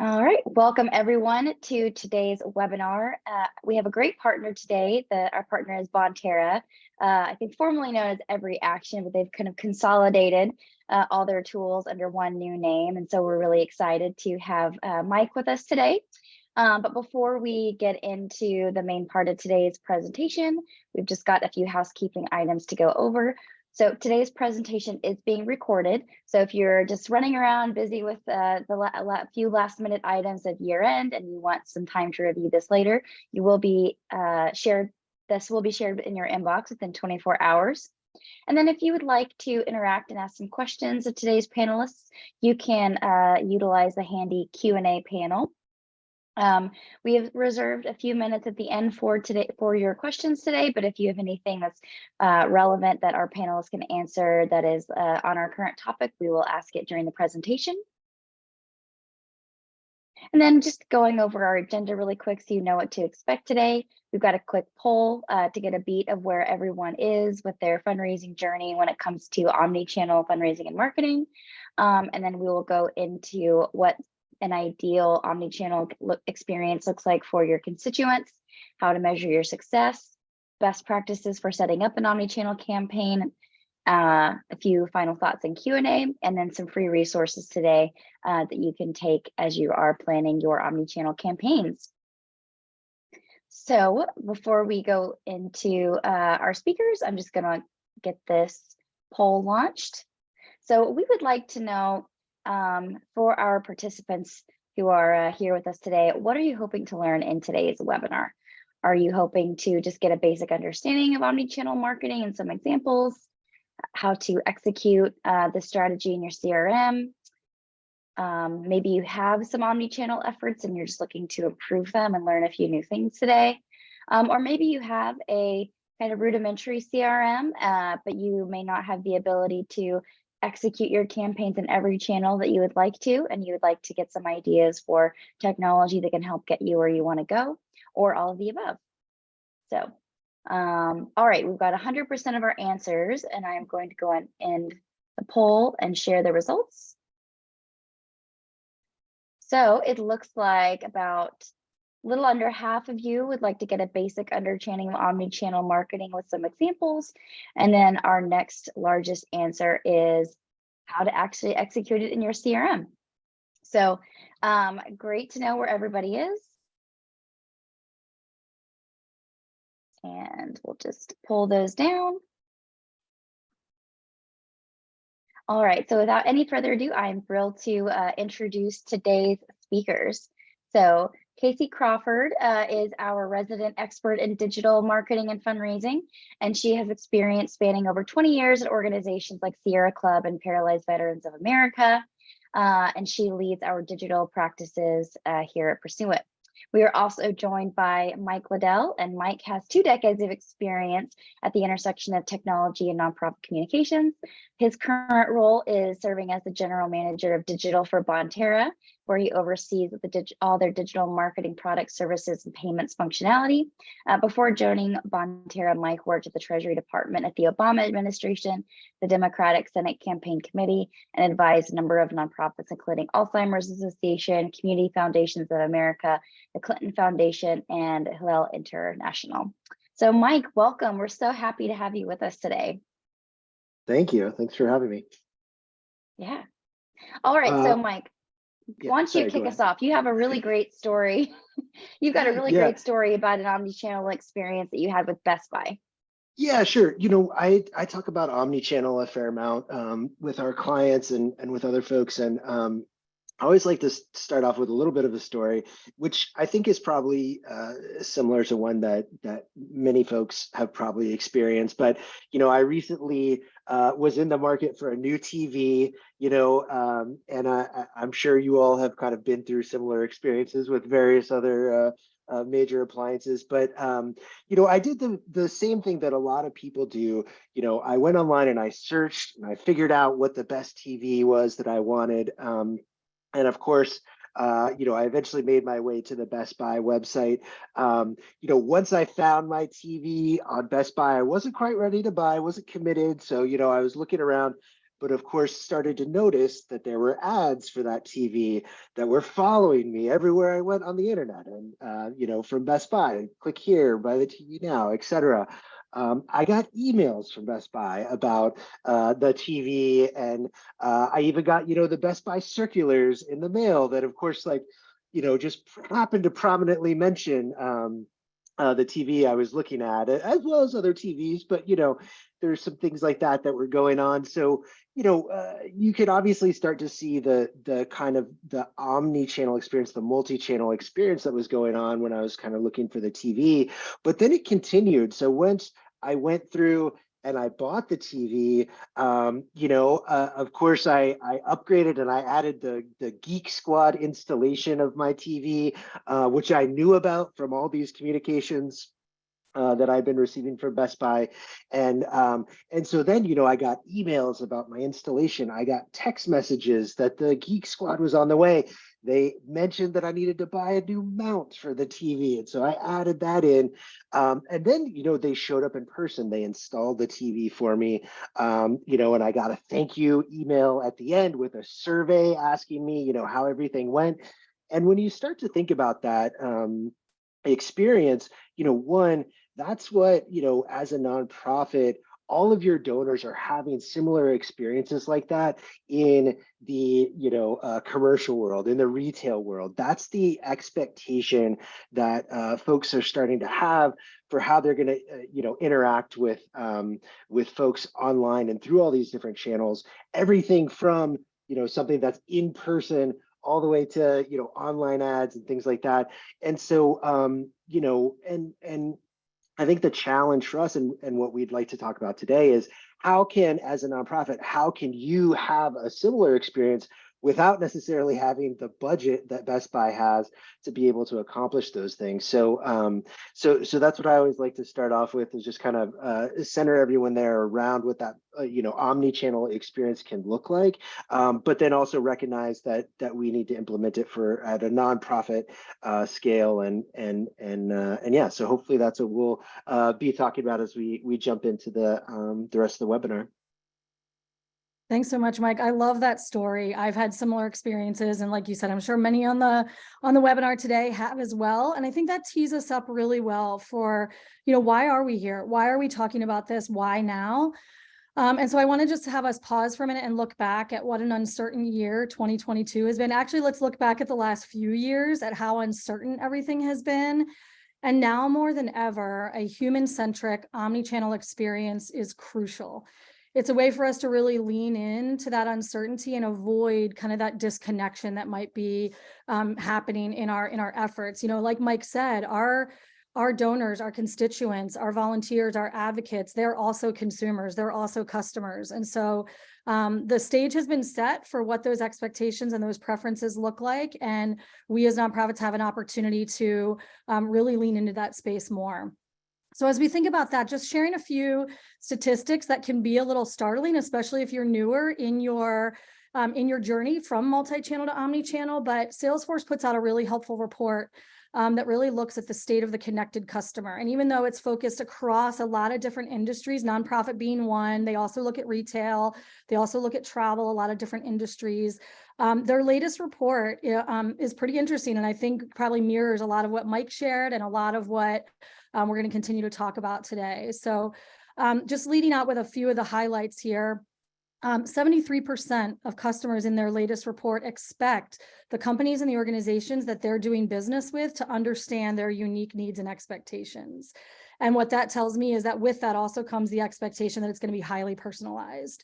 All right, welcome everyone to today's webinar. We have a great partner today. Our partner is Bonterra, I think formerly known as Every Action, but they've kind of consolidated all their tools under one new name. And so we're really excited to have Mike with us today. But before we get into the main part of today's presentation, we've just got a few housekeeping items to go over. So today's presentation is being recorded. So if you're just running around busy with the few last minute items of year end and you want some time to review this later, you will be shared. This will be shared in your inbox within 24 hours. And then if you would like to interact and ask some questions of today's panelists, you can utilize the handy Q&A panel. We have reserved a few minutes at the end for your questions today, but if you have anything that's relevant that our panelists can answer that is on our current topic, we will ask it during the presentation. And then just going over our agenda really quick so you know what to expect today. We've got a quick poll to get a beat of where everyone is with their fundraising journey when it comes to omni-channel fundraising and marketing. And then we will go into what an ideal omni-channel experience looks like for your constituents, how to measure your success, best practices for setting up an omni-channel campaign, a few final thoughts and Q&A, and then some free resources today that you can take as you are planning your omni-channel campaigns. So before we go into our speakers, I'm just going to get this poll launched. So we would like to know, for our participants who are here with us today, what are you hoping to learn in today's webinar? Are you hoping to just get a basic understanding of omnichannel marketing and some examples, how to execute the strategy in your CRM? Maybe you have some omnichannel efforts and you're just looking to improve them and learn a few new things today. Or maybe you have a kind of rudimentary CRM, but you may not have the ability to execute your campaigns in every channel that you would like to, and you would like to get some ideas for technology that can help get you where you want to go, or all of the above. So, all right, we've got 100% of our answers, and I'm going to go and end the poll and share the results. So it looks like about a little under half of you would like to get a basic understanding of omni-channel marketing with some examples. And then our next largest answer is how to actually execute it in your CRM. So great to know where everybody is. And we'll just pull those down. All right, so without any further ado, I'm thrilled to introduce today's speakers. So Kacey Crawford is our resident expert in digital marketing and fundraising, and she has experience spanning over 20 years at organizations like Sierra Club and Paralyzed Veterans of America, and she leads our digital practices here at Pursuant. We are also joined by Mike Liddell, and Mike has 2 decades of experience at the intersection of technology and nonprofit communications. His current role is serving as the general manager of digital for Bonterra, where he oversees all their digital marketing products, services, and payments functionality. Before joining Bonterra, Mike worked at the Treasury Department at the Obama administration, the Democratic Senate Campaign Committee, and advised a number of nonprofits, including Alzheimer's Association, Community Foundations of America, the Clinton Foundation, and Hillel International. So Mike, welcome. We're so happy to have you with us today. Thank you. Thanks for having me. Yeah. All right. So Mike, why don't you kick us off? You have a really great story. You've got a really great story about an omni-channel experience that you had with Best Buy. Yeah, sure. You know, I talk about omni-channel a fair amount with our clients and with other folks. And I always like to start off with a little bit of a story, which I think is probably similar to one that many folks have probably experienced. But, you know, I recently was in the market for a new TV, you know, and I'm sure you all have kind of been through similar experiences with various other major appliances. But, you know, I did the same thing that a lot of people do. You know, I went online and I searched and I figured out what the best TV was that I wanted. And of course, you know, I eventually made my way to the Best Buy website. You know, once I found my TV on Best Buy, I wasn't quite ready to buy, wasn't committed. So, you know, I was looking around, but of course started to notice that there were ads for that TV that were following me everywhere I went on the internet. And, from Best Buy, click here, buy the TV now, etc. I got emails from Best Buy about the TV, and I even got, the Best Buy circulars in the mail that, of course, just happened to prominently mention the TV I was looking at, as well as other TVs. But there's some things like that were going on. So you could obviously start to see the kind of the omni-channel experience, the multi-channel experience that was going on when I was kind of looking for the TV. But then it continued. So once I went through and I bought the TV, of course I upgraded and I added the Geek Squad installation of my TV, which I knew about from all these communications that I've been receiving from Best Buy. And so then, I got emails about my installation. I got text messages that the Geek Squad was on the way. They mentioned that I needed to buy a new mount for the TV. And so I added that in. And then, they showed up in person. They installed the TV for me, and I got a thank you email at the end with a survey asking me, how everything went. And when you start to think about that experience, one, that's what, as a nonprofit, all of your donors are having similar experiences like that in the commercial world, in the retail world. That's the expectation that folks are starting to have for how they're going to interact with folks online and through all these different channels. Everything from something that's in person all the way to online ads and things like that. And so and I think the challenge for us and what we'd like to talk about today is how can, as a nonprofit, how can you have a similar experience without necessarily having the budget that Best Buy has to be able to accomplish those things. So so that's what I always like to start off with, is just kind of center everyone there around what that omni-channel experience can look like, but then also recognize that we need to implement it at a nonprofit scale, and yeah. So hopefully that's what we'll be talking about as we jump into the rest of the webinar. Thanks so much, Mike. I love that story. I've had similar experiences, and like you said, I'm sure many on the webinar today have as well. And I think that tees us up really well for, why are we here? Why are we talking about this? Why now? And so I want to just have us pause for a minute and look back at what an uncertain year 2022 has been. Actually, let's look back at the last few years at how uncertain everything has been. And now more than ever, a human-centric omni-channel experience is crucial. It's a way for us to really lean into that uncertainty and avoid kind of that disconnection that might be happening in our efforts. Like Mike said, our donors, our constituents, our volunteers, our advocates, they're also consumers, they're also customers. And so the stage has been set for what those expectations and those preferences look like. And we as nonprofits have an opportunity to really lean into that space more. So as we think about that, just sharing a few statistics that can be a little startling, especially if you're newer in your journey from multi-channel to omni-channel. But Salesforce puts out a really helpful report that really looks at the state of the connected customer. And even though it's focused across a lot of different industries, nonprofit being one, they also look at retail, they also look at travel, a lot of different industries. Their latest report is pretty interesting, and I think probably mirrors a lot of what Mike shared and a lot of what we're going to continue to talk about today. So just leading out with a few of the highlights here. 73% of customers in their latest report expect the companies and the organizations that they're doing business with to understand their unique needs and expectations. And what that tells me is that with that also comes the expectation that it's going to be highly personalized.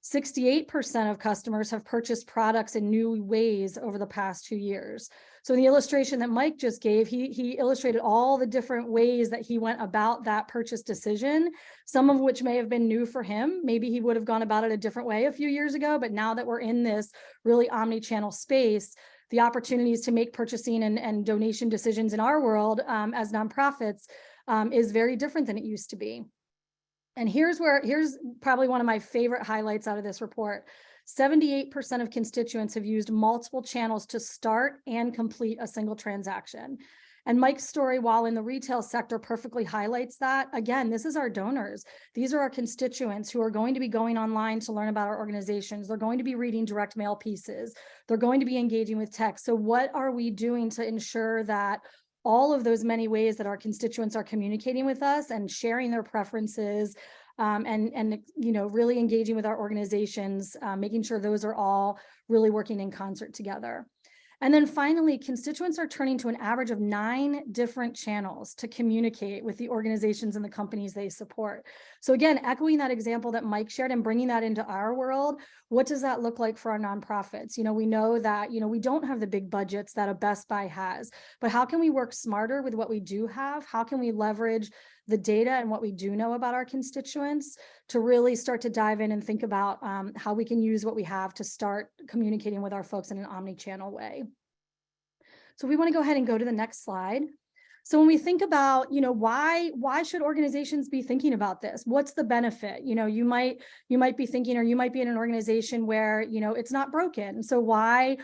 68% of customers have purchased products in new ways over the past 2 years. So in the illustration that Mike just gave, he illustrated all the different ways that he went about that purchase decision, some of which may have been new for him. Maybe he would have gone about it a different way a few years ago, but now that we're in this really omni-channel space, the opportunities to make purchasing and donation decisions in our world as nonprofits is very different than it used to be. And here's probably one of my favorite highlights out of this report. 78% of constituents have used multiple channels to start and complete a single transaction. And Mike's story, while in the retail sector, perfectly highlights that. Again, this is our donors. These are our constituents who are going to be going online to learn about our organizations. They're going to be reading direct mail pieces. They're going to be engaging with text. So what are we doing to ensure that all of those many ways that our constituents are communicating with us and sharing their preferences, and really engaging with our organizations, making sure those are all really working in concert together. And then finally, constituents are turning to an average of 9 different channels to communicate with the organizations and the companies they support. So again, echoing that example that Mike shared and bringing that into our world, what does that look like for our nonprofits? We know that, we don't have the big budgets that a Best Buy has, but how can we work smarter with what we do have? How can we leverage the data and what we do know about our constituents to really start to dive in and think about how we can use what we have to start communicating with our folks in an omni-channel way. So we want to go ahead and go to the next slide. So when we think about, why should organizations be thinking about this? What's the benefit? You might be thinking, or you might be in an organization where, it's not broken. So why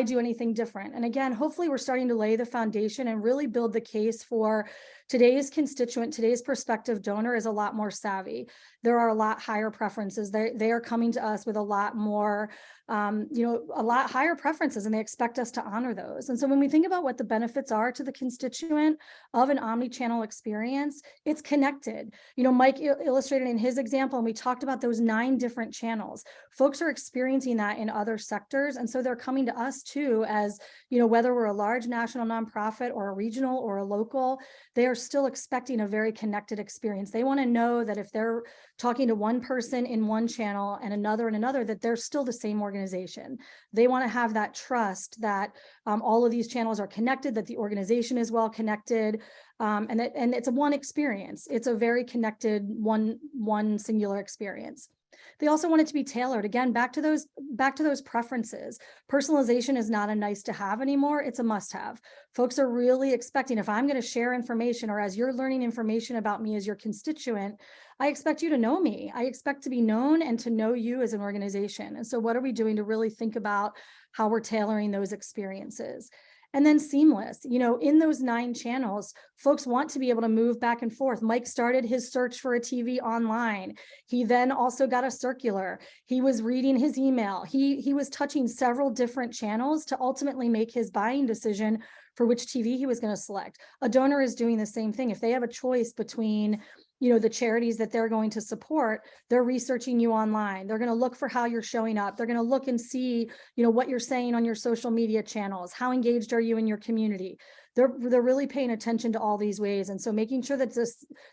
do anything different? And again, hopefully we're starting to lay the foundation and really build the case for today's constituent, today's prospective donor is a lot more savvy. There are a lot higher preferences. They are coming to us with a lot more, a lot higher preferences, and they expect us to honor those. And so when we think about what the benefits are to the constituent of an omni-channel experience, it's connected. Mike illustrated in his example, and we talked about those 9 different channels. Folks are experiencing that in other sectors. And so they're coming to us too, as, whether we're a large national nonprofit or a regional or a local, they are still expecting a very connected experience. They want to know that if they're talking to one person in one channel and another in another, that they're still the same organization. They want to have that trust that all of these channels are connected, that the organization is well connected, and it's a one experience. It's a very connected one singular experience. They also want it to be tailored. Again, back to those preferences. Personalization is not a nice to have anymore. It's a must have. Folks are really expecting, if I'm going to share information, or as you're learning information about me as your constituent, I expect you to know me. I expect to be known and to know you as an organization. And so what are we doing to really think about how we're tailoring those experiences? And then seamless, in those 9 channels, folks want to be able to move back and forth. Mike started his search for a TV online. He then also got a circular. He was reading his email. He was touching several different channels to ultimately make his buying decision for which TV he was going to select. A donor is doing the same thing. If they have a choice between the charities that they're going to support, they're researching you online. They're going to look for how you're showing up. They're going to look and see, what you're saying on your social media channels. How engaged are you in your community? They're really paying attention to all these ways. And so making sure that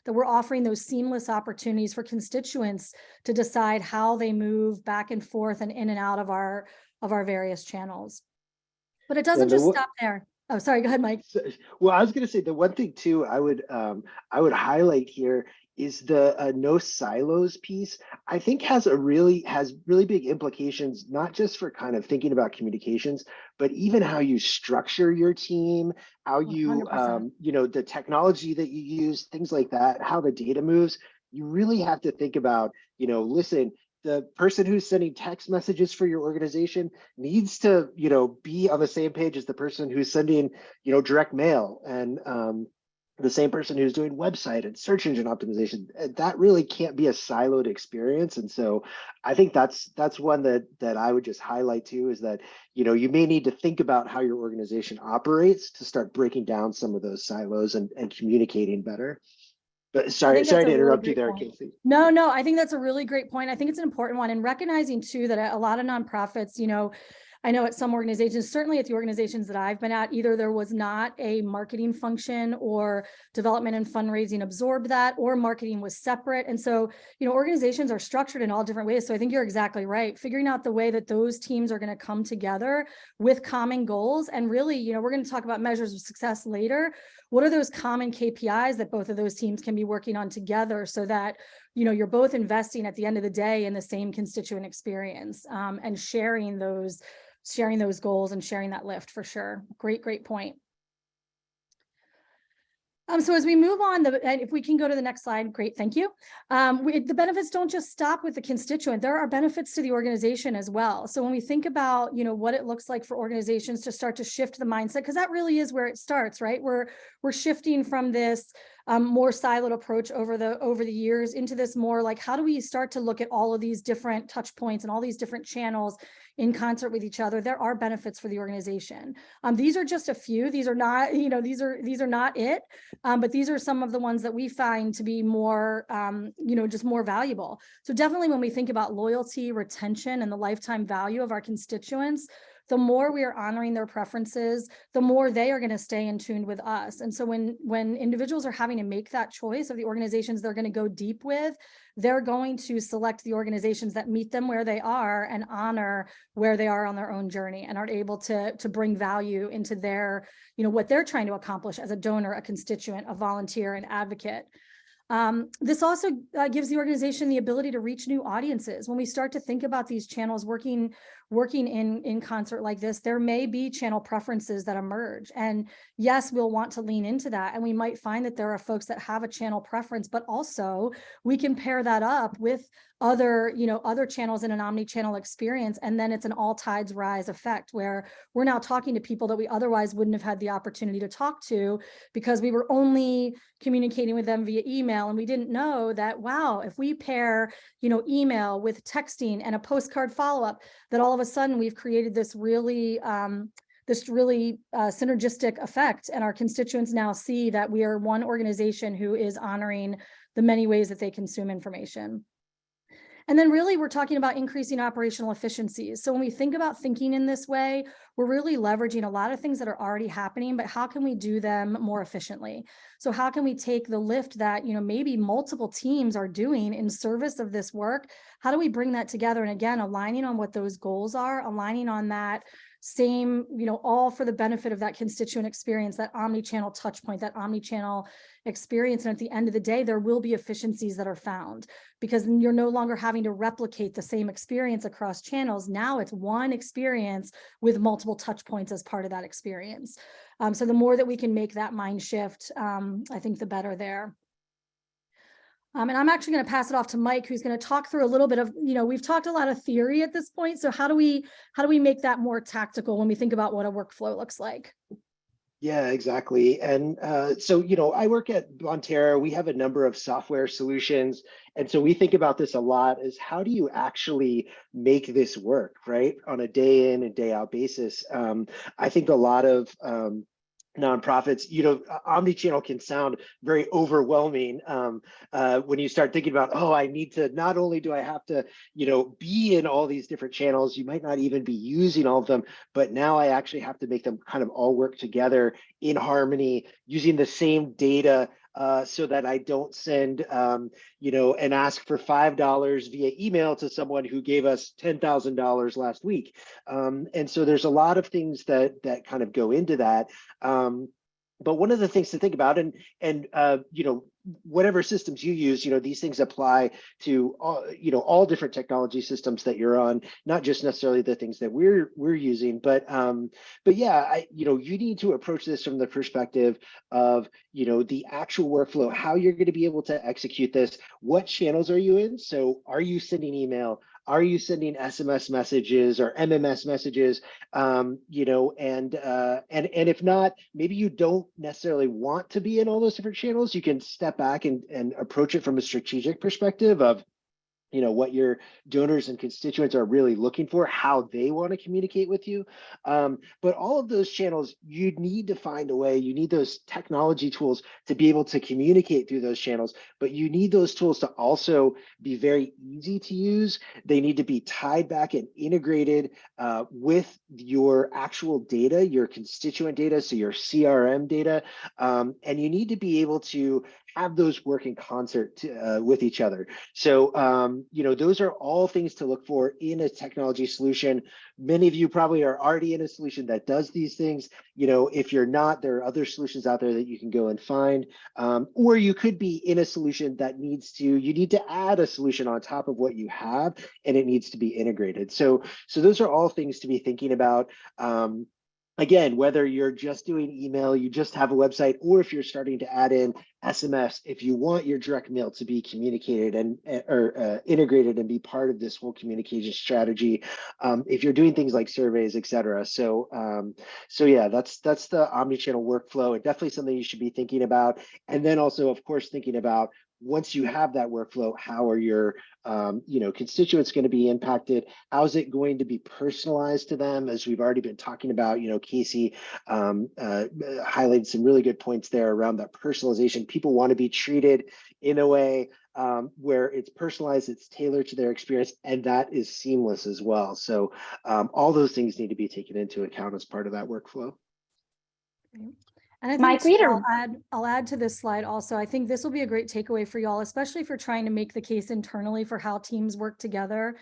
we're offering those seamless opportunities for constituents to decide how they move back and forth and in and out of our various channels. But it doesn't just stop there. Oh, sorry. Go ahead, Mike. Well, I was going to say the one thing too I would highlight here is the no silos piece. I think has really big implications, not just for kind of thinking about communications, but even how you structure your team, how you 100%. The technology that you use, things like that, how the data moves. You really have to think about, listen, the person who's sending text messages for your organization needs to, be on the same page as the person who's sending, direct mail, and the same person who's doing website and search engine optimization. That really can't be a siloed experience. And so I think that's one that I would just highlight too, is that, you may need to think about how your organization operates to start breaking down some of those silos and communicating better. But sorry to interrupt you there, Kacey. No, I think that's a really great point. I think it's an important one, and recognizing too that a lot of nonprofits, I know at some organizations, certainly at the organizations that I've been at, either there was not a marketing function, or development and fundraising absorbed that, or marketing was separate. And so, organizations are structured in all different ways. So I think you're exactly right. Figuring out the way that those teams are going to come together with common goals. And really, we're going to talk about measures of success later. What are those common KPIs that both of those teams can be working on together, so that, you're both investing at the end of the day in the same constituent experience, and sharing those goals and sharing that lift, for sure. Great point. So as we move on, and if we can go to the next slide, great, thank you. The benefits don't just stop with the constituent. There are benefits to the organization as well. So when we think about, what it looks like for organizations to start to shift the mindset, because that really is where it starts, right? We're shifting from this more siloed approach over the years into this more like, how do we start to look at all of these different touch points and all these different channels in concert with each other? There are benefits for the organization. These are just a few. These are not, these are not it. But these are some of the ones that we find to be more, just more valuable. So definitely when we think about loyalty, retention, and the lifetime value of our constituents, the more we are honoring their preferences, the more they are going to stay in tune with us. And so when individuals are having to make that choice of the organizations they're going to go deep with, they're going to select the organizations that meet them where they are and honor where they are on their own journey and are able to bring value into their, what they're trying to accomplish as a donor, a constituent, a volunteer, an advocate. This also gives the organization the ability to reach new audiences. When we start to think about these channels working in concert like this, there may be channel preferences that emerge. And yes, we'll want to lean into that. And we might find that there are folks that have a channel preference, but also we can pair that up with other channels in an omni-channel experience. And then it's an all tides rise effect where we're now talking to people that we otherwise wouldn't have had the opportunity to talk to because we were only communicating with them via email. And we didn't know that, wow, if we pair, email with texting and a postcard follow-up, that all of a sudden we've created this really synergistic effect. And our constituents now see that we are one organization who is honoring the many ways that they consume information. And then really we're talking about increasing operational efficiencies. So when we think about thinking in this way, we're really leveraging a lot of things that are already happening, but how can we do them more efficiently? So how can we take the lift that, maybe multiple teams are doing in service of this work? How do we bring that together? And again, aligning on what those goals are, aligning on that same, all for the benefit of that constituent experience, that omni-channel touch point, that omni-channel experience. And at the end of the day, there will be efficiencies that are found because you're no longer having to replicate the same experience across channels. Now it's one experience with multiple touch points as part of that experience. So the more that we can make that mind shift, I think the better there. And I'm actually going to pass it off to Mike, who's going to talk through a little bit of, we've talked a lot of theory at this point. So how do we make that more tactical when we think about what a workflow looks like? Yeah, exactly. And so, I work at Bonterra. We have a number of software solutions. And so we think about this a lot is how do you actually make this work, right? On a day in and day out basis. I think a lot of nonprofits, omnichannel can sound very overwhelming when you start thinking about, I need to, not only do I have to, be in all these different channels, you might not even be using all of them, but now I actually have to make them kind of all work together in harmony, using the same data so that I don't send, and ask for $5 via email to someone who gave us $10,000 last week. And so there's a lot of things that kind of go into that. But one of the things to think about, and whatever systems you use, these things apply to all different technology systems that you're on, not just necessarily the things that we're using, but yeah, you need to approach this from the perspective of the actual workflow, how you're going to be able to execute this. What channels are you in? So are you sending email? Are you sending SMS messages or MMS messages? And if not, maybe you don't necessarily want to be in all those different channels. You can step back and approach it from a strategic perspective of what your donors and constituents are really looking for, how they want to communicate with you. But all of those channels, you need to find a way, you need those technology tools to be able to communicate through those channels, but you need those tools to also be very easy to use. They need to be tied back and integrated with your actual data, your constituent data, so your CRM data, and you need to be able to have those work in concert with each other. So, those are all things to look for in a technology solution. Many of you probably are already in a solution that does these things. If you're not, there are other solutions out there that you can go and find, or you could be in a solution that you need to add a solution on top of what you have, and it needs to be integrated. So those are all things to be thinking about. again, whether you're just doing email, you just have a website, or if you're starting to add in SMS, if you want your direct mail to be communicated and or integrated and be part of this whole communication strategy, if you're doing things like surveys, et cetera. So, so yeah, that's the omnichannel workflow, and definitely something you should be thinking about. And then also, of course, thinking about, once you have that workflow, how are your constituents going to be impacted? How's it going to be personalized to them? As we've already been talking about, Kacey highlighted some really good points there around that personalization. People want to be treated in a way where it's personalized, it's tailored to their experience, and that is seamless as well. So all those things need to be taken into account as part of that workflow. Okay. And I Mike, think too, I'll add to this slide also. I think this will be a great takeaway for y'all, especially if you're trying to make the case internally for how teams work together.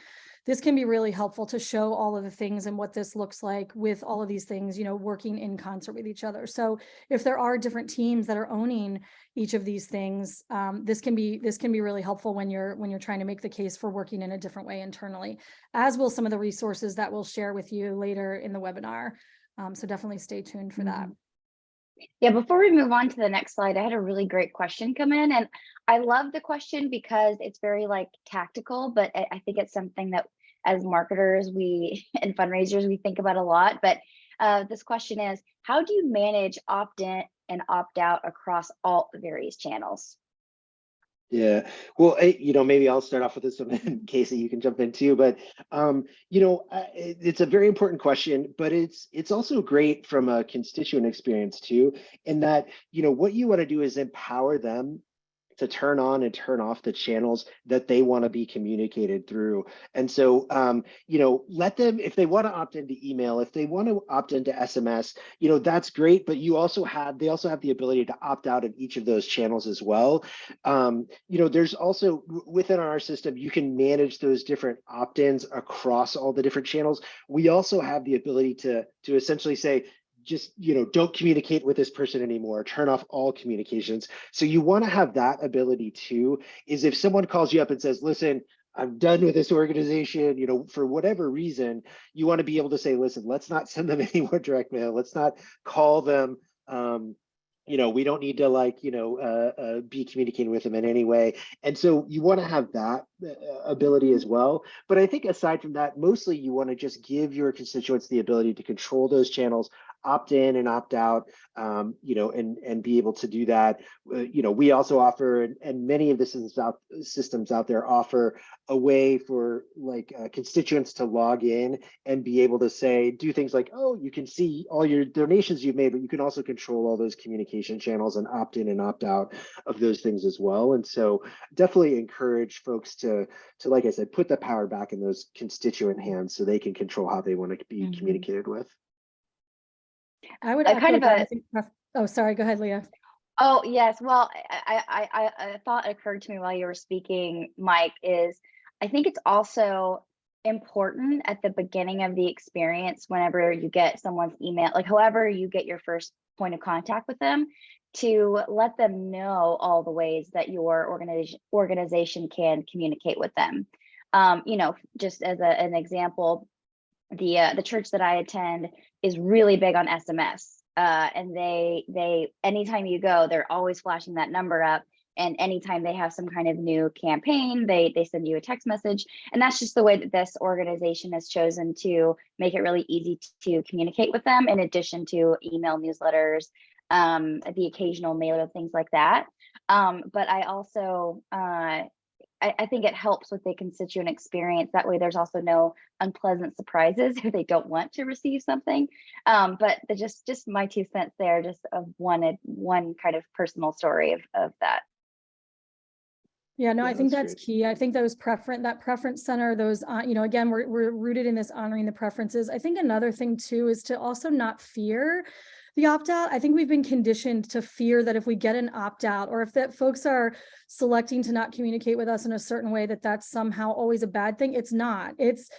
This can be really helpful to show all of the things and what this looks like with all of these things, working in concert with each other. So if there are different teams that are owning each of these things, this can be really helpful when you're trying to make the case for working in a different way internally, as will some of the resources that we'll share with you later in the webinar. So definitely stay tuned for that. Yeah, before we move on to the next slide, I had a really great question come in, and I love the question because it's very tactical, but I think it's something that as marketers and fundraisers, we think about a lot. But this question is, how do you manage opt-in and opt-out across all the various channels? Yeah, well, maybe I'll start off with this one, and Kacey, you can jump in too. But it's a very important question, but it's also great from a constituent experience too, in that what you want to do is empower them to turn on and turn off the channels that they want to be communicated through. And so, let them, if they want to opt into email, if they want to opt into SMS, that's great, but they also have the ability to opt out of each of those channels as well. There's also, within our system, you can manage those different opt-ins across all the different channels. We also have the ability to essentially say, just don't communicate with this person anymore, turn off all communications. So you want to have that ability too, is if someone calls you up and says, listen, I'm done with this organization, for whatever reason, you want to be able to say, listen, let's not send them any more direct mail, let's not call them, we don't need to be communicating with them in any way. And so you want to have that ability as well. But I think aside from that, mostly you want to just give your constituents the ability to control those channels, opt in and opt out, and be able to do that. We also offer, and many of the systems out there offer a way for constituents to log in and be able to do things like, oh, you can see all your donations you've made, but you can also control all those communication channels and opt in and opt out of those things as well. And so definitely encourage folks to like I said, put the power back in those constituent hands so they can control how they want to be communicated with. I would echo that. Oh, sorry, go ahead, Leah. Oh, yes. Well, I thought occurred to me while you were speaking, Mike, is I think it's also important at the beginning of the experience, whenever you get someone's email, however you get your first point of contact with them, to let them know all the ways that your organization can communicate with them. Just as an example, the church that I attend is really big on SMS, and they anytime you go, they're always flashing that number up, and anytime they have some kind of new campaign, they send you a text message. And that's just the way that this organization has chosen to make it really easy to communicate with them, in addition to email newsletters, the occasional mailer, things like that. But I also I think it helps with the constituent experience. That way there's also no unpleasant surprises if they don't want to receive something. But just my 2 cents there, just of one kind of personal story of that. Yeah, no, I think that's key. I think that preference center, those, again, we're rooted in this honoring the preferences. I think another thing too is to also not fear the opt-out. I think we've been conditioned to fear that if we get an opt-out, or if that folks are selecting to not communicate with us in a certain way, that's somehow always a bad thing. It's not. It's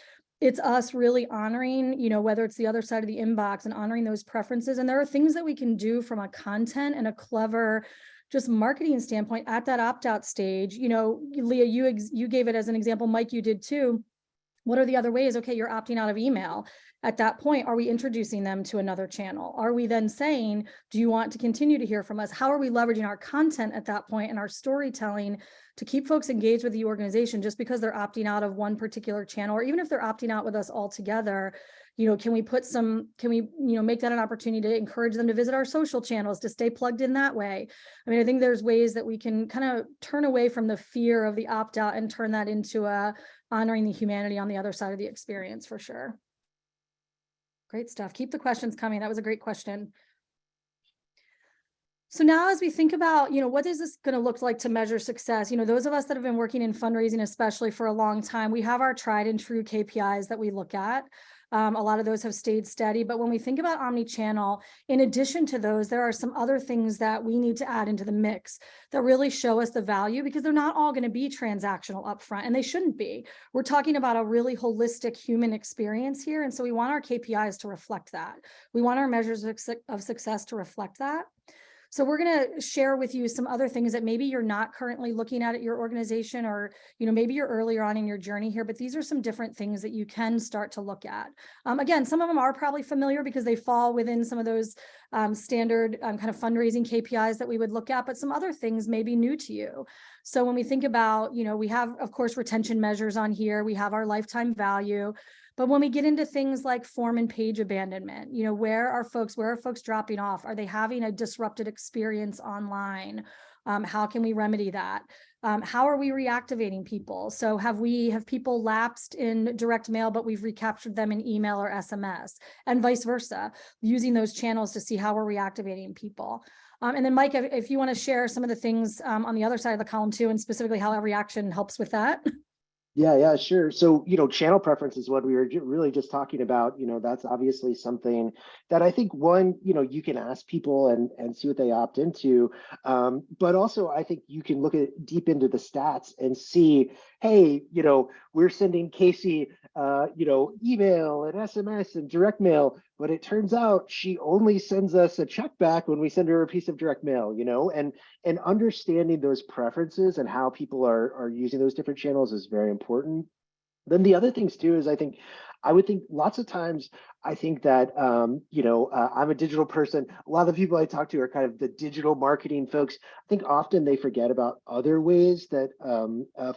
us really honoring, whether it's the other side of the inbox, and honoring those preferences. And there are things that we can do from a content and a clever just marketing standpoint at that opt-out stage. Leah, you gave it as an example. Mike, you did too. What are the other ways? Okay, you're opting out of email. At that point, are we introducing them to another channel? Are we then saying, do you want to continue to hear from us? How are we leveraging our content at that point and our storytelling to keep folks engaged with the organization just because they're opting out of one particular channel, or even if they're opting out with us altogether? Can we make that an opportunity to encourage them to visit our social channels, to stay plugged in that way? I mean, I think there's ways that we can kind of turn away from the fear of the opt-out and turn that into honoring the humanity on the other side of the experience, for sure. Great stuff. Keep the questions coming. That was a great question. So now as we think about, what is this going to look like to measure success? Those of us that have been working in fundraising, especially for a long time, we have our tried and true KPIs that we look at. A lot of those have stayed steady, but when we think about omnichannel, in addition to those, there are some other things that we need to add into the mix that really show us the value, because they're not all going to be transactional upfront, and they shouldn't be. We're talking about a really holistic human experience here, and so we want our KPIs to reflect that. We want our measures of success to reflect that. So we're going to share with you some other things that maybe you're not currently looking at your organization, or maybe you're earlier on in your journey here, but these are some different things that you can start to look at. Again, some of them are probably familiar because they fall within some of those standard kind of fundraising KPIs that we would look at, but some other things may be new to you. So when we think about, we have, of course, retention measures on here, we have our lifetime value. But when we get into things like form and page abandonment, where are folks dropping off? Are they having a disrupted experience online? How can we remedy that? How are we reactivating people? So have people lapsed in direct mail, but we've recaptured them in email or SMS, and vice versa, using those channels to see how we're reactivating people. And then Mike, if you want to share some of the things on the other side of the column too, and specifically how every action helps with that. Yeah, sure. So, channel preference is what we were really just talking about. That's obviously something that I think you can ask people and see what they opt into. But also I think you can look deep into the stats and see, hey, we're sending Kacey, email and SMS and direct mail, but it turns out she only sends us a check back when we send her a piece of direct mail, and understanding those preferences and how people are using those different channels is very important. Then the other things too is I would think lots of times I think that I'm a digital person. A lot of the people I talk to are kind of the digital marketing folks. I think often they forget about other ways that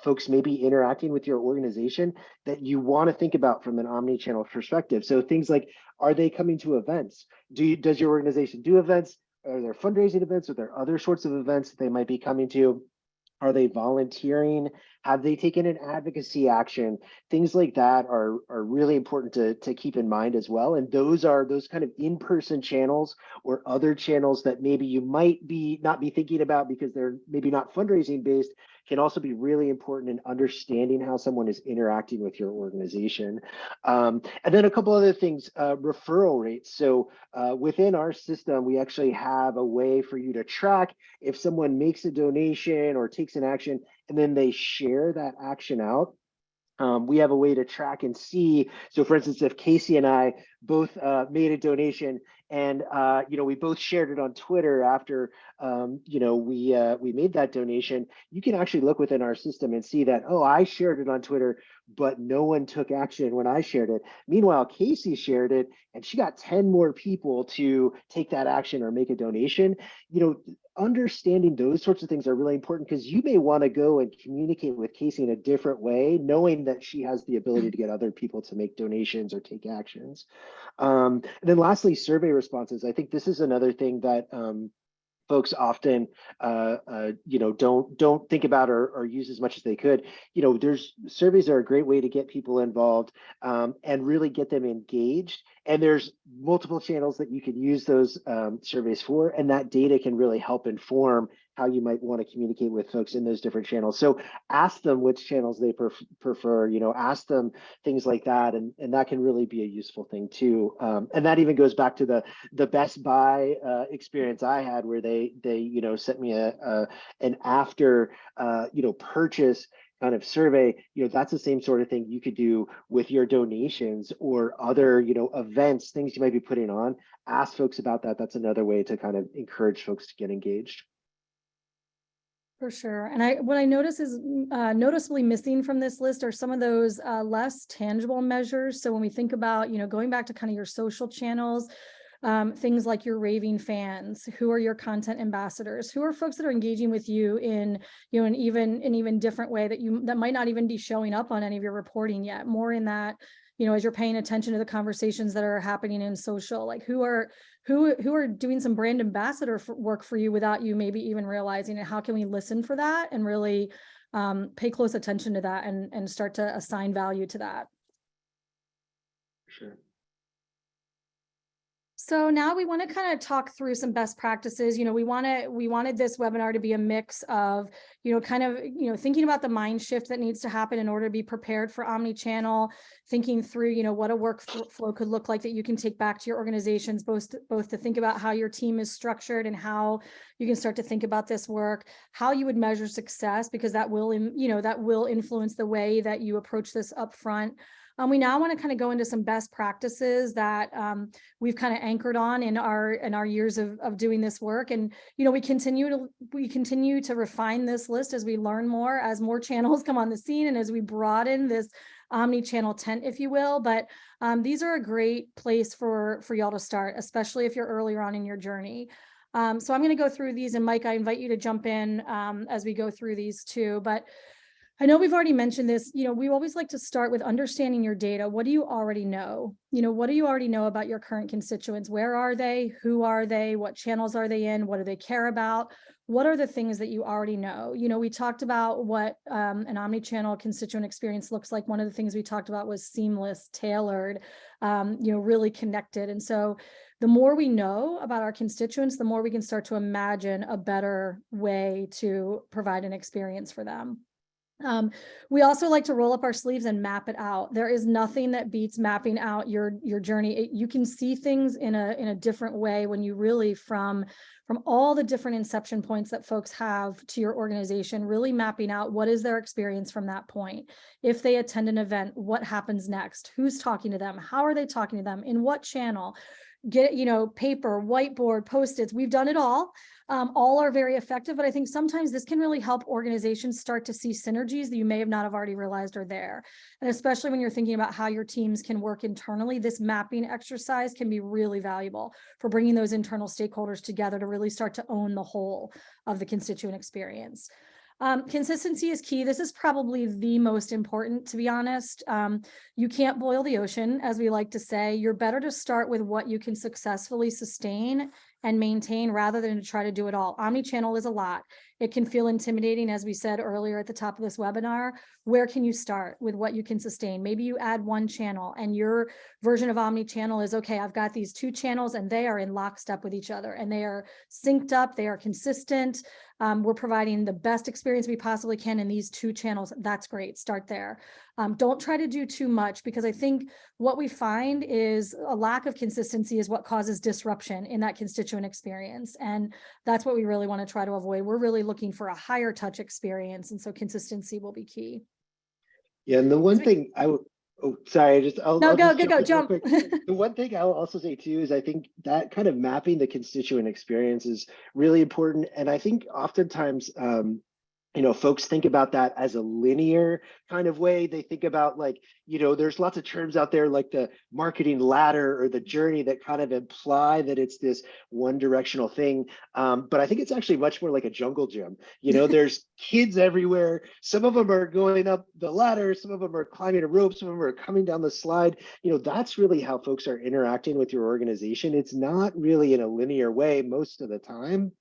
folks may be interacting with your organization that you want to think about from an omni-channel perspective. So things like, are they coming to events? Does your organization do events? Are there fundraising events? Are there other sorts of events that they might be coming to? Are they volunteering? Have they taken an advocacy action? Things like that are really important to keep in mind as well. And those kind of in-person channels or other channels that maybe you might not be thinking about because they're maybe not fundraising based, can also be really important in understanding how someone is interacting with your organization. And then a couple other things, referral rates. So within our system, we actually have a way for you to track if someone makes a donation or takes an action and then they share that action out. We have a way to track and see. So for instance, if Kacey and I both made a donation and we both shared it on Twitter after we made that donation, you can actually look within our system and see that, oh, I shared it on Twitter, but no one took action when I shared it. Meanwhile, Kacey shared it and she got 10 more people to take that action or make a donation. Understanding those sorts of things are really important because you may want to go and communicate with Kacey in a different way, knowing that she has the ability to get other people to make donations or take actions. And then lastly, survey responses. I think this is another thing that folks often don't think about or use as much as they could. There's surveys are a great way to get people involved and really get them engaged. And there's multiple channels that you can use those surveys for, and that data can really help inform how you might want to communicate with folks in those different channels. So ask them which channels they prefer, ask them things like that, and that can really be a useful thing too. And that even goes back to the Best Buy experience I had, where they sent me an after purchase kind of survey. That's the same sort of thing you could do with your donations or other events, things you might be putting on. Ask folks about that. That's another way to kind of encourage folks to get engaged. For sure. And what I notice is noticeably missing from this list are some of those less tangible measures. So when we think about, going back to kind of your social channels, things like your raving fans, who are your content ambassadors, who are folks that are engaging with you in, an even different way that might not even be showing up on any of your reporting yet, more in that, as you're paying attention to the conversations that are happening in social, like who are doing some brand ambassador work for you without you maybe even realizing it. How can we listen for that and really pay close attention to that and start to assign value to that? Sure. So now we want to kind of talk through some best practices. We wanted this webinar to be a mix of, thinking about the mind shift that needs to happen in order to be prepared for omnichannel, thinking through, what a workflow could look like that you can take back to your organizations, both to think about how your team is structured and how you can start to think about this work, how you would measure success, because that will influence the way that you approach this up front. We now want to kind of go into some best practices that we've kind of anchored on in our years of doing this work. And, we continue to refine this list as we learn more, as more channels come on the scene, and as we broaden this omni-channel tent, if you will. But these are a great place for y'all to start, especially if you're earlier on in your journey. So I'm going to go through these, and Mike, I invite you to jump in as we go through these too. But I know we've already mentioned this, we always like to start with understanding your data. What do you already know? What do you already know about your current constituents? Where are they? Who are they? What channels are they in? What do they care about? What are the things that you already know? We talked about what an omni-channel constituent experience looks like. One of the things we talked about was seamless, tailored, really connected. And so the more we know about our constituents, the more we can start to imagine a better way to provide an experience for them. We also like to roll up our sleeves and map it out. There is nothing that beats mapping out your journey. You can see things in a different way when you really, from all the different inception points that folks have to your organization, really mapping out what is their experience from that point. If they attend an event, what happens next? Who's talking to them? How are they talking to them? In what channel? Get, paper, whiteboard, Post-its. We've done it all. All are very effective, but I think sometimes this can really help organizations start to see synergies that you may have not have already realized are there. And especially when you're thinking about how your teams can work internally, this mapping exercise can be really valuable for bringing those internal stakeholders together to really start to own the whole of the constituent experience. Consistency is key. This is probably the most important, to be honest. You can't boil the ocean, as we like to say. You're better to start with what you can successfully sustain and maintain rather than to try to do it all. Omnichannel is a lot. It can feel intimidating, as we said earlier at the top of this webinar. Where can you start with what you can sustain? Maybe you add one channel and your version of omnichannel is, okay, I've got these two channels and they are in lockstep with each other and they are synced up, they are consistent. We're providing the best experience we possibly can in these two channels. That's great. Start there. Don't try to do too much, because I think what we find is a lack of consistency is what causes disruption in that constituent experience. And that's what we really want to try to avoid. We're really looking for a higher touch experience. And so consistency will be key. Yeah, and the one thing I would, I'll go, jump. The one thing I'll also say too is I think that kind of mapping the constituent experience is really important. And I think oftentimes, folks think about that as a linear kind of way. They think about there's lots of terms out there like the marketing ladder or the journey that kind of imply that it's this one directional thing. But I think it's actually much more like a jungle gym. There's kids everywhere. Some of them are going up the ladder. Some of them are climbing a rope. Some of them are coming down the slide. That's really how folks are interacting with your organization. It's not really in a linear way most of the time.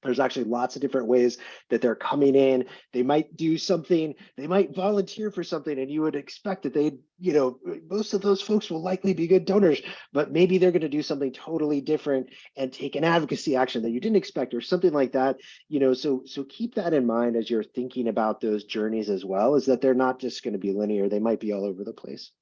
There's actually lots of different ways that they're coming in. They might do something, they might volunteer for something, and you would expect that they, most of those folks will likely be good donors, but maybe they're going to do something totally different and take an advocacy action that you didn't expect or something like that. So keep that in mind as you're thinking about those journeys as well, is that they're not just going to be linear. They might be all over the place.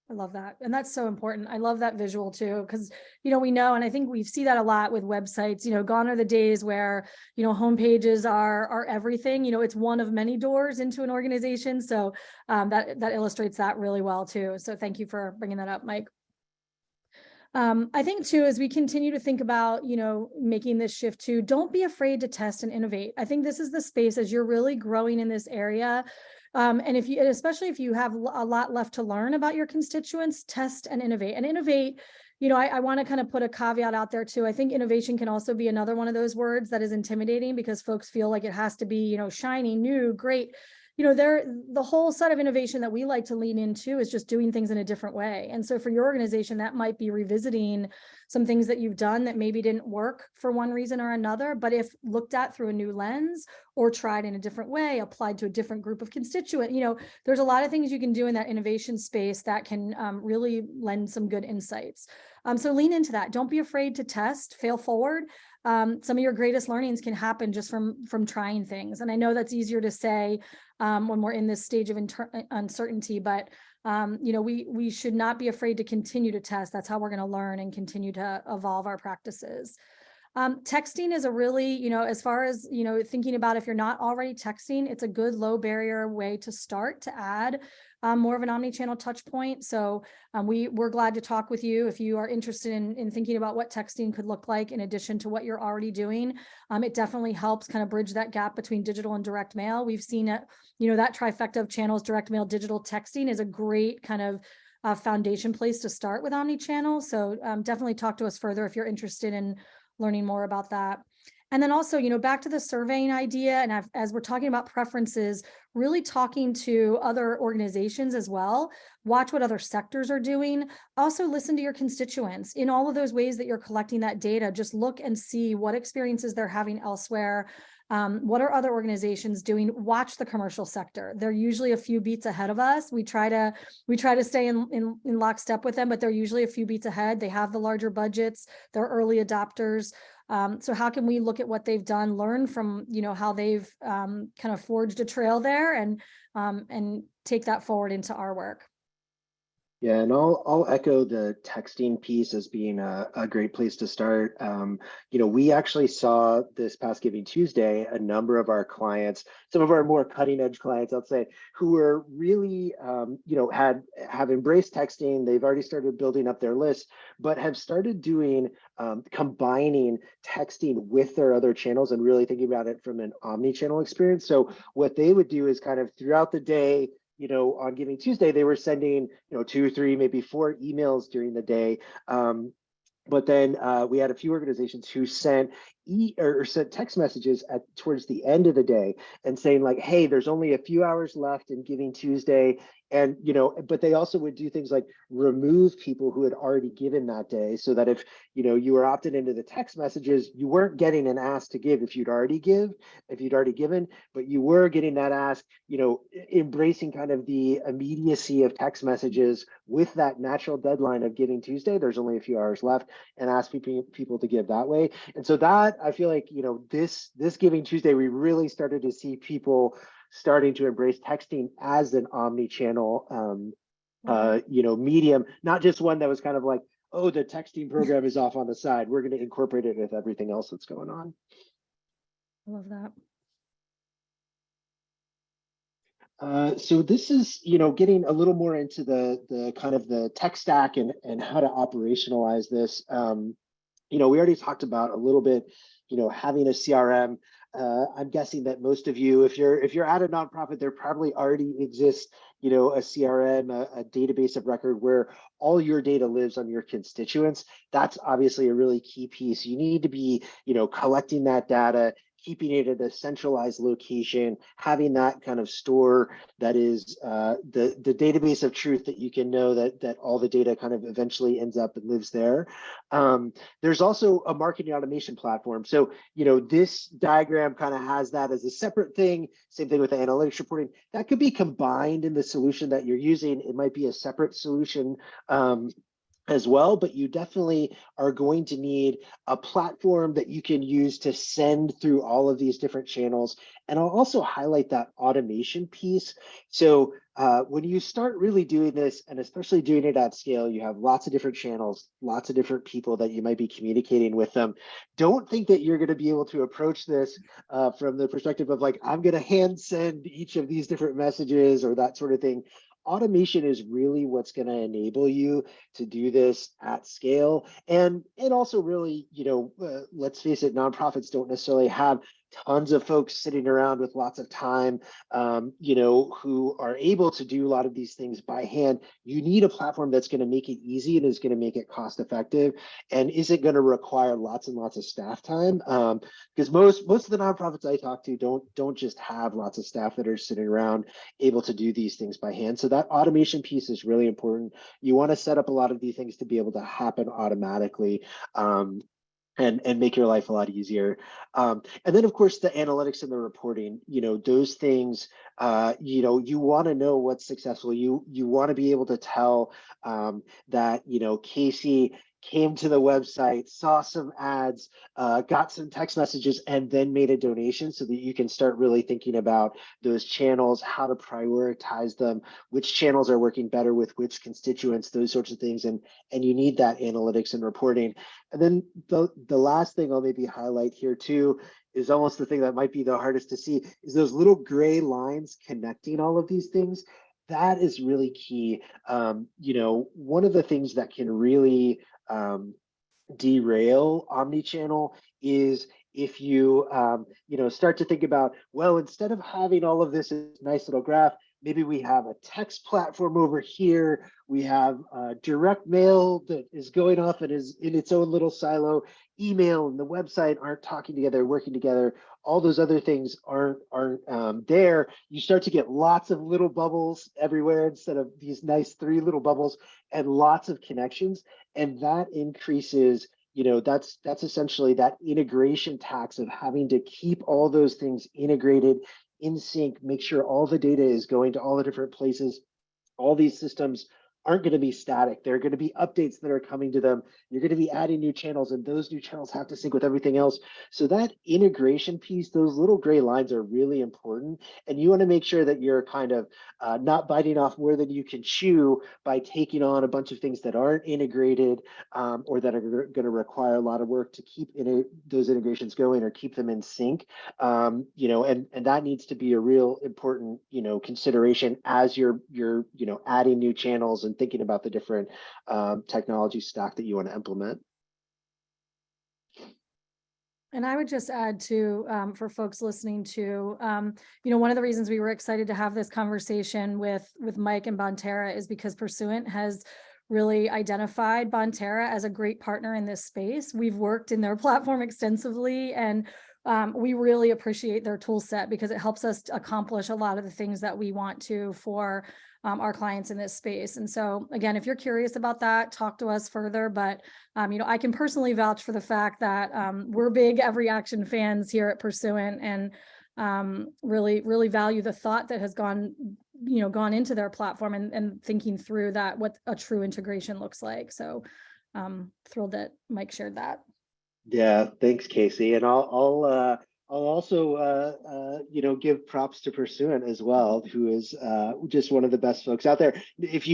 I love that. And that's so important. I love that visual too, because, we know, and I think we see that a lot with websites, gone are the days where, homepages are everything, it's one of many doors into an organization. So that illustrates that really well too. So thank you for bringing that up, Mike. I think too, as we continue to think about, making this shift too, don't be afraid to test and innovate. I think this is the space as you're really growing in this area. And especially if you have a lot left to learn about your constituents, test and innovate. And innovate, I want to kind of put a caveat out there too. I think innovation can also be another one of those words that is intimidating because folks feel like it has to be, shiny, new, great. The whole set of innovation that we like to lean into is just doing things in a different way. And so for your organization, that might be revisiting some things that you've done that maybe didn't work for one reason or another, but if looked at through a new lens or tried in a different way, applied to a different group of constituent, there's a lot of things you can do in that innovation space that can really lend some good insights. So lean into that. Don't be afraid to test, fail forward. Some of your greatest learnings can happen just from trying things. And I know that's easier to say when we're in this stage of uncertainty, but we should not be afraid to continue to test. That's how we're going to learn and continue to evolve our practices. Texting is a really, as far as, thinking about if you're not already texting, it's a good low barrier way to start to add more of an omni-channel touch point. So we're glad to talk with you if you are interested in thinking about what texting could look like in addition to what you're already doing. It definitely helps kind of bridge that gap between digital and direct mail. We've seen it, that trifecta of channels, direct mail, digital, texting is a great kind of foundation place to start with omni-channel. So definitely talk to us further if you're interested in learning more about that. And then also, back to the surveying idea, and as we're talking about preferences, really talking to other organizations as well, watch what other sectors are doing. Also listen to your constituents. In all of those ways that you're collecting that data, just look and see what experiences they're having elsewhere. What are other organizations doing? Watch the commercial sector. They're usually a few beats ahead of us. We try to stay in lockstep with them, but they're usually a few beats ahead. They have the larger budgets. They're early adopters. So how can we look at what they've done, learn from, how they've kind of forged a trail there and take that forward into our work. Yeah, and I'll echo the texting piece as being a great place to start. We actually saw this past Giving Tuesday a number of our clients, some of our more cutting edge clients, I'll say, who were really, have embraced texting. They've already started building up their list, but have started doing combining texting with their other channels and really thinking about it from an omni-channel experience. So what they would do is kind of throughout the day, on Giving Tuesday, they were sending, 2, 3, maybe 4 emails during the day. But then we had a few organizations who sent sent text messages towards the end of the day and saying like, hey, there's only a few hours left in Giving Tuesday. And, but they also would do things like remove people who had already given that day so that if, you were opted into the text messages, you weren't getting an ask to give if you'd already given, but you were getting that ask, embracing kind of the immediacy of text messages with that natural deadline of Giving Tuesday. There's only a few hours left, and ask people to give that way. And so that, I feel like, this Giving Tuesday, we really started to see people starting to embrace texting as an omni-channel, medium, not just one that was kind of like, oh, the texting program is off on the side. We're going to incorporate it with everything else that's going on. I love that. So this is, getting a little more into the kind of the tech stack and how to operationalize this. We already talked about a little bit, having a CRM. I'm guessing that most of you, if you're at a nonprofit, there probably already exists, a CRM, a database of record where all your data lives on your constituents. That's obviously a really key piece. You need to be, collecting that data, keeping it at a centralized location, having that kind of store that is the database of truth that you can know that all the data kind of eventually ends up and lives there. There's also a marketing automation platform. So, this diagram kind of has that as a separate thing. Same thing with the analytics reporting. That could be combined in the solution that you're using. It might be a separate solution as well, but you definitely are going to need a platform that you can use to send through all of these different channels. And I'll also highlight that automation piece. So when you start really doing this, and especially doing it at scale, you have lots of different channels, lots of different people that you might be communicating with them. Don't think that you're going to be able to approach this from the perspective of like, I'm going to hand send each of these different messages or that sort of thing. automation is really what's going to enable you to do this at scale. And also really, let's face it, nonprofits don't necessarily have tons of folks sitting around with lots of time, who are able to do a lot of these things by hand. You need a platform that's going to make it easy and is going to make it cost effective and isn't going to require lots and lots of staff time. Because most of the nonprofits I talk to don't just have lots of staff that are sitting around able to do these things by hand. So that automation piece is really important. You want to set up a lot of these things to be able to happen automatically. And make your life a lot easier. And then, of course, the analytics and the reporting, those things, you want to know what's successful. You want to be able to tell that, Kacey came to the website, saw some ads, got some text messages, and then made a donation so that you can start really thinking about those channels, how to prioritize them, which channels are working better with which constituents, those sorts of things. And you need that analytics and reporting. And then the last thing I'll maybe highlight here too is almost the thing that might be the hardest to see is those little gray lines connecting all of these things. That is really key. One of the things that can really derail omnichannel is if you start to think about, well, instead of having all of this nice little graph, maybe we have a text platform over here. We have direct mail that is going off and is in its own little silo. Email and the website aren't talking together, working together. All those other things aren't there. You start to get lots of little bubbles everywhere instead of these nice 3 little bubbles and lots of connections. And that increases, that's essentially that integration tax of having to keep all those things integrated in sync, make sure all the data is going to all the different places. All these systems aren't going to be static. There are going to be updates that are coming to them. You're going to be adding new channels, and those new channels have to sync with everything else. So that integration piece, those little gray lines are really important. And you want to make sure that you're kind of not biting off more than you can chew by taking on a bunch of things that aren't integrated or that are going to require a lot of work to keep those integrations going or keep them in sync. And that needs to be a real important, consideration as you're adding new channels and thinking about the different technology stack that you want to implement. And I would just add to, for folks listening to, one of the reasons we were excited to have this conversation with Mike and Bonterra is because Pursuant has really identified Bonterra as a great partner in this space. We've worked in their platform extensively, and we really appreciate their tool set because it helps us accomplish a lot of the things that we want to for our clients in this space. And so again, if you're curious about that, talk to us further. But I can personally vouch for the fact that we're big Every Action fans here at Pursuant, and really value the thought that has gone into their platform and thinking through that, what a true integration looks like. So thrilled that Mike shared that. Yeah, thanks, Kacey. And I'll also give props to Pursuant as well, who is just one of the best folks out there. If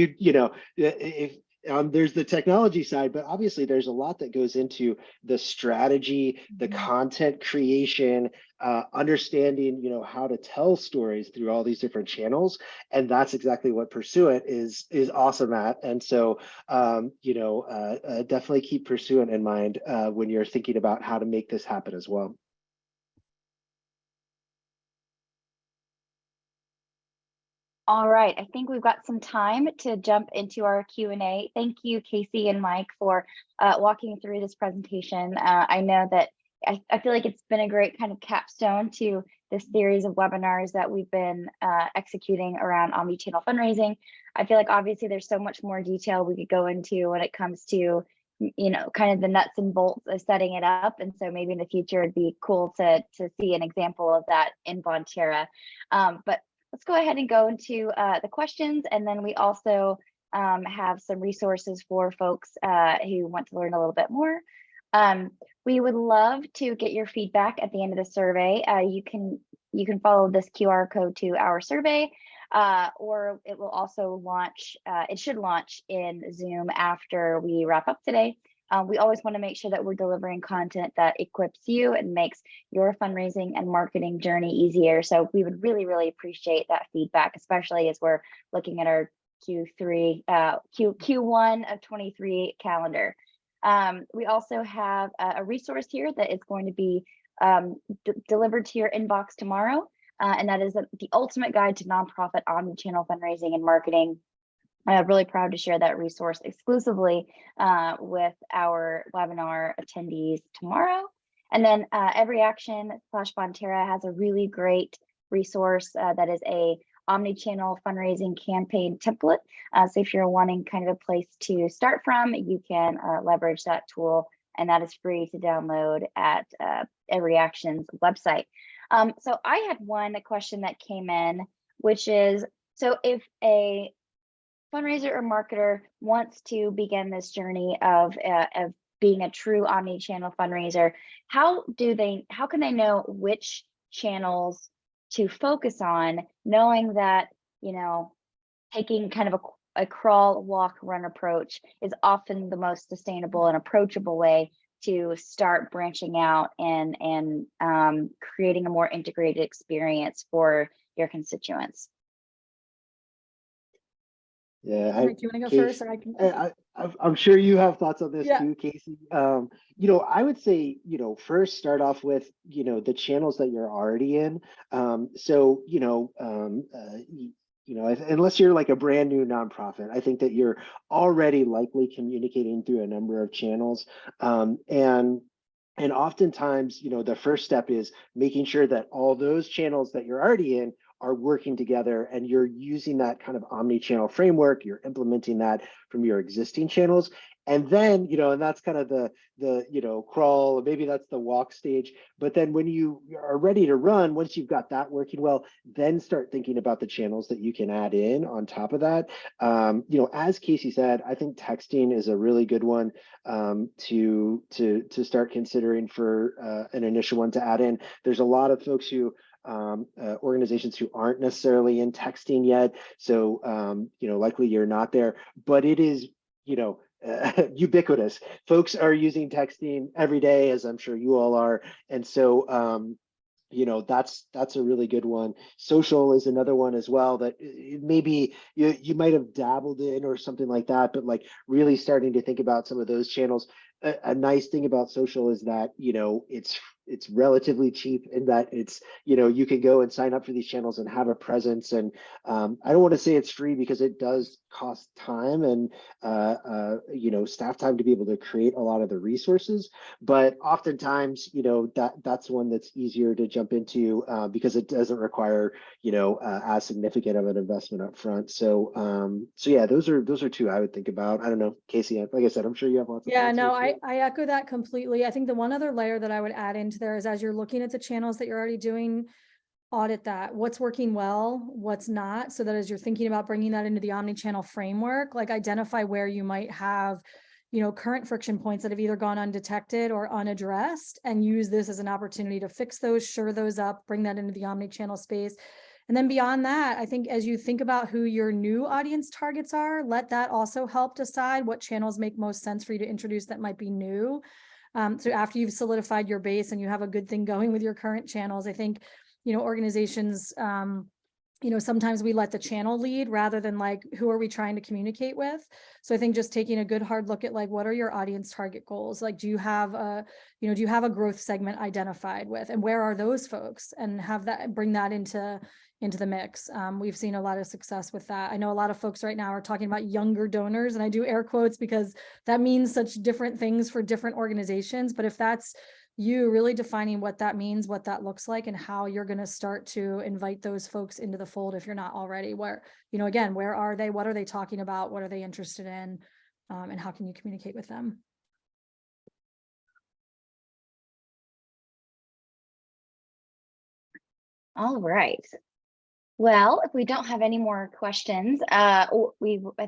there's the technology side, but obviously there's a lot that goes into the strategy, the content creation, understanding, how to tell stories through all these different channels. And that's exactly what Pursuant is awesome at. And so, definitely keep Pursuant in mind when you're thinking about how to make this happen as well. All right, I think we've got some time to jump into our Q&A. Thank you, Kacey and Mike, for walking through this presentation. I know that I feel like it's been a great kind of capstone to this series of webinars that we've been executing around omnichannel fundraising. I feel like obviously there's so much more detail we could go into when it comes to, kind of the nuts and bolts of setting it up. And so maybe in the future, it'd be cool to see an example of that in Bonterra. But let's go ahead and go into the questions. And then we also have some resources for folks who want to learn a little bit more. We would love to get your feedback at the end of the survey. You can follow this QR code to our survey, or it will also launch, it should launch in Zoom after we wrap up today. We always want to make sure that we're delivering content that equips you and makes your fundraising and marketing journey easier. So we would really, really appreciate that feedback, especially as we're looking at our Q3, Q1 of 23 calendar. We also have a resource here that is going to be delivered to your inbox tomorrow, and that is the ultimate guide to nonprofit omnichannel fundraising and marketing. I'm really proud to share that resource exclusively with our webinar attendees tomorrow. And then Every Action / Bonterra has a really great resource that is a omnichannel fundraising campaign template. So if you're wanting kind of a place to start from, you can leverage that tool, and that is free to download at Every Action's website. So I had one question that came in, which is, so if a fundraiser or marketer wants to begin this journey of being a true omni-channel fundraiser, how can they know which channels to focus on, knowing that, you know, taking kind of a crawl, walk, run approach is often the most sustainable and approachable way to start branching out and creating a more integrated experience for your constituents? Yeah, Mike, do you want to go first, or I can? I'm sure you have thoughts on this Yeah. too, Kacey. You know, I would say, you know, first start off with, you know, the channels that you're already in. So, unless you're like a brand new nonprofit, I think that you're already likely communicating through a number of channels. And oftentimes, you know, the first step is making sure that all those channels that you're already in are working together, and you're using that kind of omni-channel framework, you're implementing that from your existing channels. And then, you know, and that's kind of the you know, crawl, maybe that's the walk stage. But then when you are ready to run, once you've got that working well, then start thinking about the channels that you can add in on top of that. You know, as Kacey said, I think texting is a really good one to start considering for an initial one to add in. There's a lot of folks who organizations who aren't necessarily in texting yet, so you know, likely you're not there, but it is, you know, ubiquitous. Folks are using texting every day, as I'm sure you all are, and so you know, that's a really good one. Social is another one as well that maybe you might have dabbled in or something like that, but like really starting to think about some of those channels. A nice thing about social is that, you know, it's relatively cheap in that it's, you know, you can go and sign up for these channels and have a presence. And I don't want to say it's free, because it does cost time and you know, staff time to be able to create a lot of the resources. But oftentimes, you know, that's one that's easier to jump into because it doesn't require, you know, as significant of an investment up front. So so yeah, those are two I would think about. I don't know, Kacey, like I said, I'm sure you have lots of Yeah, no, I echo that completely. I think the one other layer that I would add into there is, as you're looking at the channels that you're already doing, audit that. What's working well, what's not, so that as you're thinking about bringing that into the omni-channel framework, like identify where you might have, you know, current friction points that have either gone undetected or unaddressed, and use this as an opportunity to fix those, shore those up, bring that into the omni-channel space. And then beyond that, I think as you think about who your new audience targets are, let that also help decide what channels make most sense for you to introduce that might be new. So after you've solidified your base and you have a good thing going with your current channels, I think, you know, organizations, you know, sometimes we let the channel lead rather than like, who are we trying to communicate with? So I think just taking a good hard look at like, what are your audience target goals? Like, do you have a, you know, do you have a growth segment identified with, and where are those folks, and have that, bring that into the mix. We've seen a lot of success with that. I know a lot of folks right now are talking about younger donors, and I do air quotes because that means such different things for different organizations. But if that's you, really defining what that means, what that looks like, and how you're going to start to invite those folks into the fold if you're not already, where, you know, again, where are they? What are they talking about? What are they interested in? And how can you communicate with them? All right. Well, if we don't have any more questions, I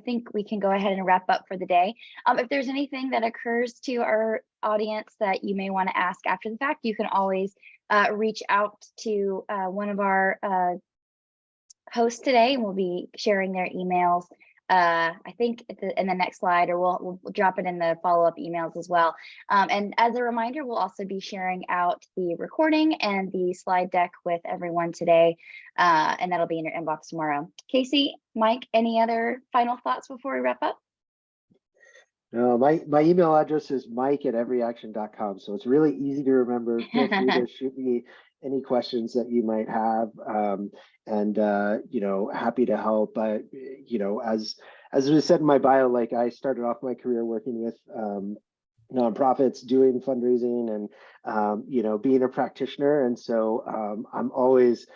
think we can go ahead and wrap up for the day. If there's anything that occurs to our audience that you may want to ask after the fact, you can always reach out to one of our hosts today, and we'll be sharing their emails I think in the next slide, or we'll drop it in the follow-up emails as well. And as a reminder, we'll also be sharing out the recording and the slide deck with everyone today, and that'll be in your inbox tomorrow. Kacey, Mike, any other final thoughts before we wrap up? No, my email address is mike@everyaction.com, so it's really easy to remember. Feel free to shoot me any questions that you might have, and you know, happy to help. You know, as was said in my bio, like I started off my career working with nonprofits, doing fundraising, and you know, being a practitioner, and so I'm always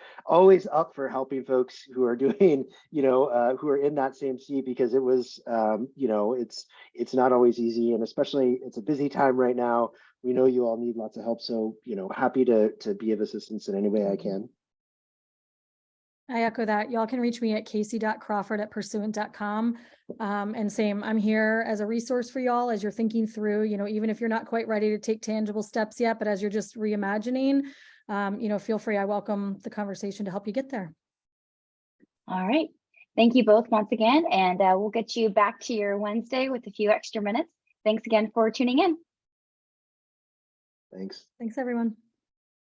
up for helping folks who are doing, you know, who are in that same seat, because it was you know, it's not always easy, and especially it's a busy time right now. We know you all need lots of help, so you know, happy to be of assistance in any way I can. I echo that. Y'all can reach me at kacey.crawford@pursuant.com. And same, I'm here as a resource for y'all as you're thinking through, you know, even if you're not quite ready to take tangible steps yet, but as you're just reimagining, you know, feel free. I welcome the conversation to help you get there. All right. Thank you both once again, and we'll get you back to your Wednesday with a few extra minutes. Thanks again for tuning in. Thanks. Thanks, everyone.